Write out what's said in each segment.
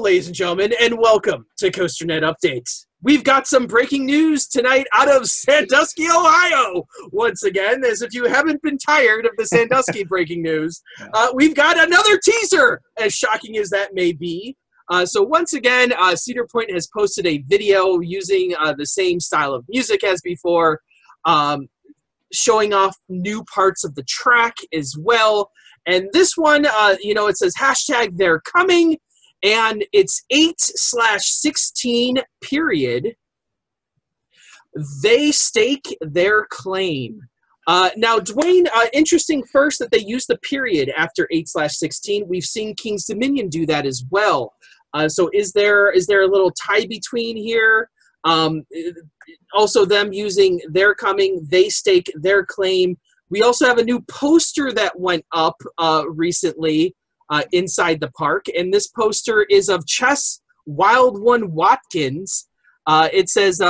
Hello, ladies and gentlemen, and welcome to COASTER-net Updates. We've got some breaking news tonight out of Sandusky, Ohio. Once again, as if you haven't been tired of the Sandusky breaking news, we've got another teaser, as shocking as that may be. So once again, Cedar Point has posted a video using the same style of music as before, showing off new parts of the track as well. And this one, it says hashtag they're coming. And it's 8/16 period. They stake their claim. Now, Dwayne, interesting first that they use the period after 8/16. We've seen King's Dominion do that as well. So is there a little tie between here? Also them using their coming, they stake their claim. We also have a new poster that went up recently. Inside the park, and this poster is of Chess Wild One Watkins. It says,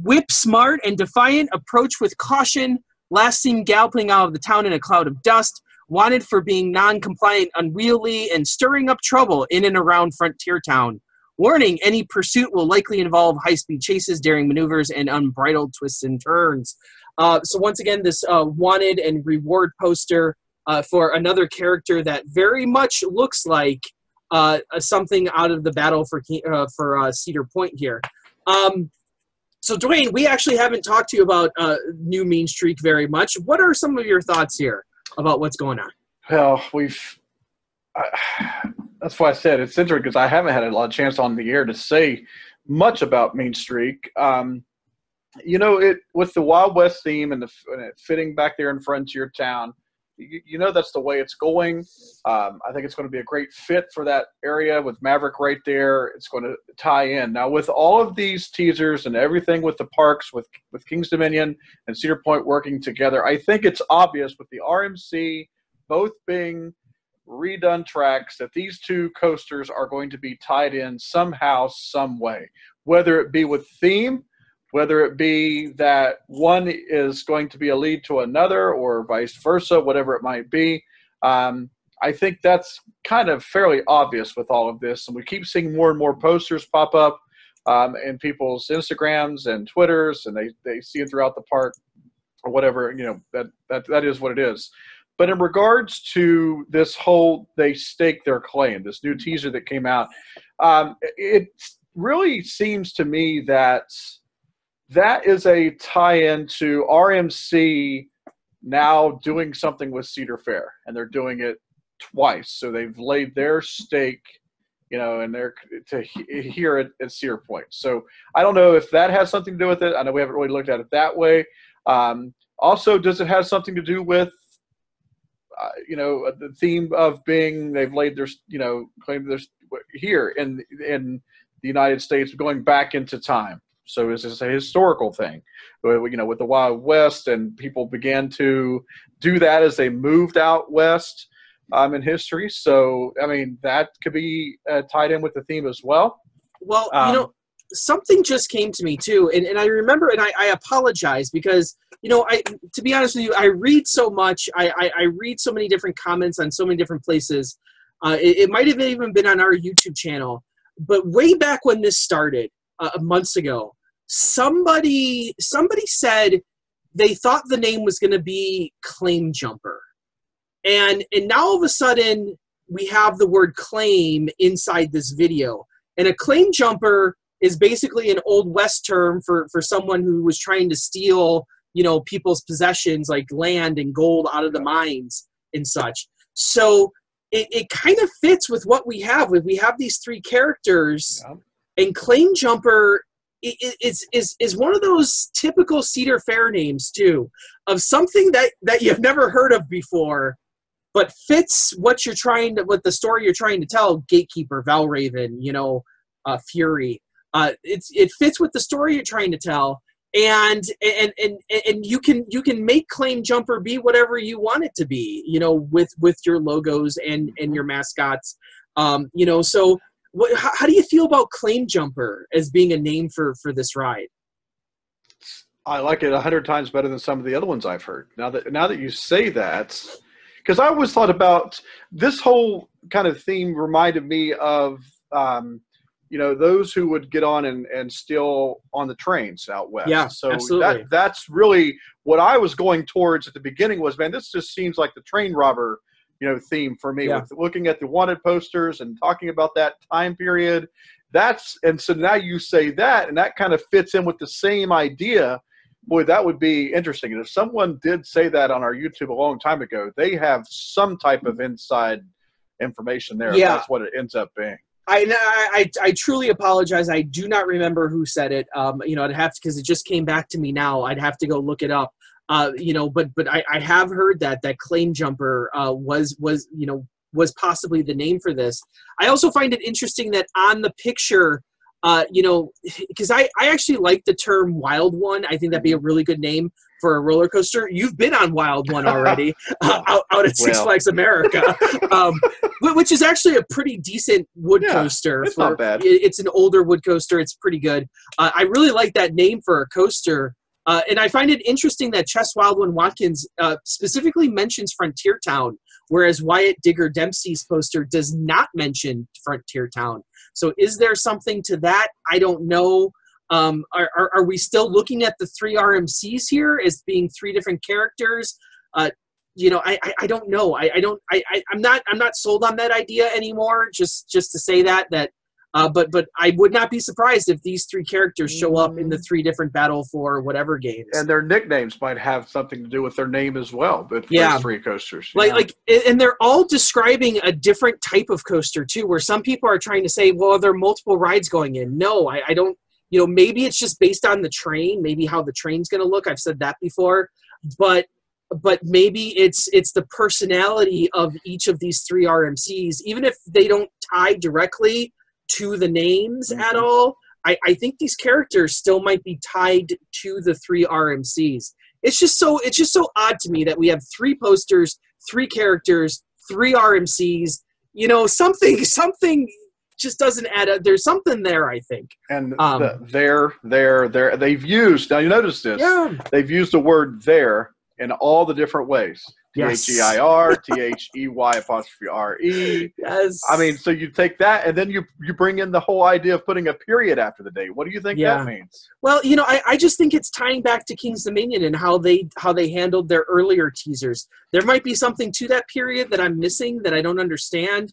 whip smart and defiant, approach with caution, last seen galloping out of the town in a cloud of dust, wanted for being non-compliant, unwieldy, and stirring up trouble in and around Frontier Town. Warning, any pursuit will likely involve high-speed chases, daring maneuvers, and unbridled twists and turns. So once again, this wanted and reward poster for another character that very much looks like something out of the battle for Cedar Point here. So Dwayne, we actually haven't talked to you about New Mean Streak very much. What are some of your thoughts here about what's going on? Well, that's why I said it's interesting because I haven't had a lot of chance on the air to say much about Mean Streak. With the Wild West theme and it fitting back there in Frontier Town, that's the way it's going. I think it's going to be a great fit for that area with Maverick right there. It's going to tie in. Now, with all of these teasers and everything with the parks, with King's Dominion and Cedar Point working together, I think it's obvious with the RMC both being redone tracks that these two coasters are going to be tied in somehow, some way, whether it be with theme, whether it be that one is going to be a lead to another or vice versa, whatever it might be. I think that's kind of fairly obvious with all of this. And we keep seeing more and more posters pop up in people's Instagrams and Twitters, and they see it throughout the park or whatever. That is what it is. But in regards to this whole they stake their claim, this new teaser that came out, it really seems to me that is a tie-in to RMC now doing something with Cedar Fair, and they're doing it twice. So they've laid their stake, and they're here at Cedar Point. So I don't know if that has something to do with it. I know we haven't really looked at it that way. Also, does it have something to do with, the theme of being they've laid their, claim their here in the United States, going back into time. So is this a historical thing, with the Wild West, and people began to do that as they moved out west in history. So, that could be tied in with the theme as well. Well, something just came to me too, and I remember, and I apologize because, to be honest with you, I read so much. I read so many different comments on so many different places. It might have even been on our YouTube channel, but way back when this started, months ago, somebody said they thought the name was going to be Claim Jumper, and now all of a sudden we have the word claim inside this video. And a claim jumper is basically an Old West term for someone who was trying to steal people's possessions like land and gold out of the mines and such. So it kind of fits with what we have. We have these three characters. Yeah. And Claim Jumper is one of those typical Cedar Fair names, too, of something that you've never heard of before, but fits what the story you're trying to tell. Gatekeeper, Valraven, Fury. It fits with the story you're trying to tell, and you can make Claim Jumper be whatever you want it to be, with your logos and your mascots, so. How do you feel about Claim Jumper as being a name for this ride? I like it 100 times better than some of the other ones I've heard. Now that you say that, because I always thought about this whole kind of theme reminded me of you know, those who would get on and steal on the trains out west. Yeah, so absolutely. that's really what I was going towards at the beginning was, man, this just seems like the train robber, you know, theme for me, with looking at the wanted posters and talking about that time period. And so now you say that, and that kind of fits in with the same idea. Boy, that would be interesting. And if someone did say that on our YouTube a long time ago, they have some type of inside information there. Yeah. If that's what it ends up being. I truly apologize. I do not remember who said it. You know, I'd have to, because it just came back to me now. I'd have to go look it up. You know, but I have heard that Claim Jumper was possibly the name for this. I also find it interesting that on the picture, you know, because I actually like the term Wild One. I think that'd be a really good name for a roller coaster. You've been on Wild One already, out at Six Flags America, which is actually a pretty decent wood coaster. It's not bad. It's an older wood coaster. It's pretty good. I really like that name for a coaster. And I find it interesting that Chess Wildwood Watkins specifically mentions Frontier Town, whereas Wyatt Digger Dempsey's poster does not mention Frontier Town. So is there something to that? I don't know. Are we still looking at the 3 RMCs here as being 3 different characters? You know, I don't know. I'm not sold on that idea anymore. Just to say that. But I would not be surprised if these 3 characters show up in the 3 different Battle for whatever games. And their nicknames might have something to do with their name as well. But those 3 coasters, and they're all describing a different type of coaster too. Where some people are trying to say, well, there are multiple rides going in. No, I don't. You know, maybe it's just based on the train. Maybe how the train's going to look. I've said that before, but maybe it's the personality of each of these 3 RMCs, even if they don't tie directly to the names at all. I think these characters still might be tied to the 3 RMCs. It's just so odd to me that we have 3 posters, 3 characters, 3 RMCs. You know, something just doesn't add up. There's something there, I think. And they've used, now you notice this, they've used the word there in all the different ways. T-H-E-I-R, T-H-E-Y''re. Yes. I mean, so you take that and then you bring in the whole idea of putting a period after the date. What do you think that means? Well, you know, I just think it's tying back to King's Dominion and how they handled their earlier teasers. There might be something to that period that I'm missing that I don't understand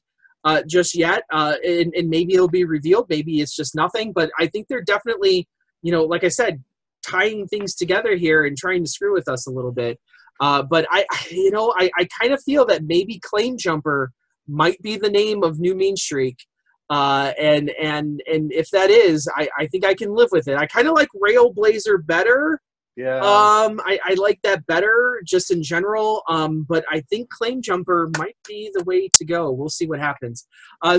just yet. And maybe it'll be revealed. Maybe it's just nothing. But I think they're definitely, you know, like I said, tying things together here and trying to screw with us a little bit. But I kind of feel that maybe Claim Jumper might be the name of New Mean Streak. And if that is, I think I can live with it. I kind of like Railblazer better. Yeah. I like that better just in general. But I think Claim Jumper might be the way to go. We'll see what happens.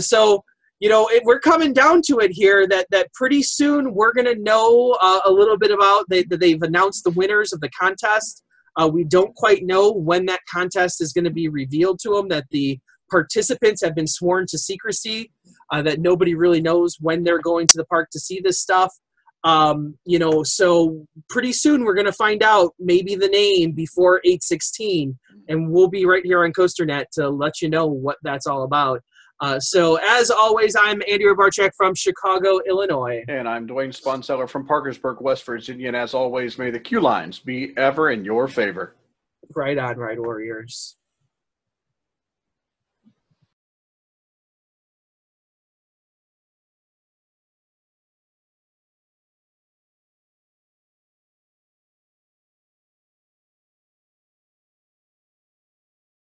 So, you know, we're coming down to it here that pretty soon we're going to know a little bit about that they've announced the winners of the contest. We don't quite know when that contest is going to be revealed to them, that the participants have been sworn to secrecy, that nobody really knows when they're going to the park to see this stuff. You know, so pretty soon we're going to find out maybe the name before 8/16, and we'll be right here on COASTER.net to let you know what that's all about. So as always, I'm Andy Robarchek from Chicago, Illinois. And I'm Dwayne Sponseller from Parkersburg, West Virginia. And as always, may the Q lines be ever in your favor. Right on, right, Warriors.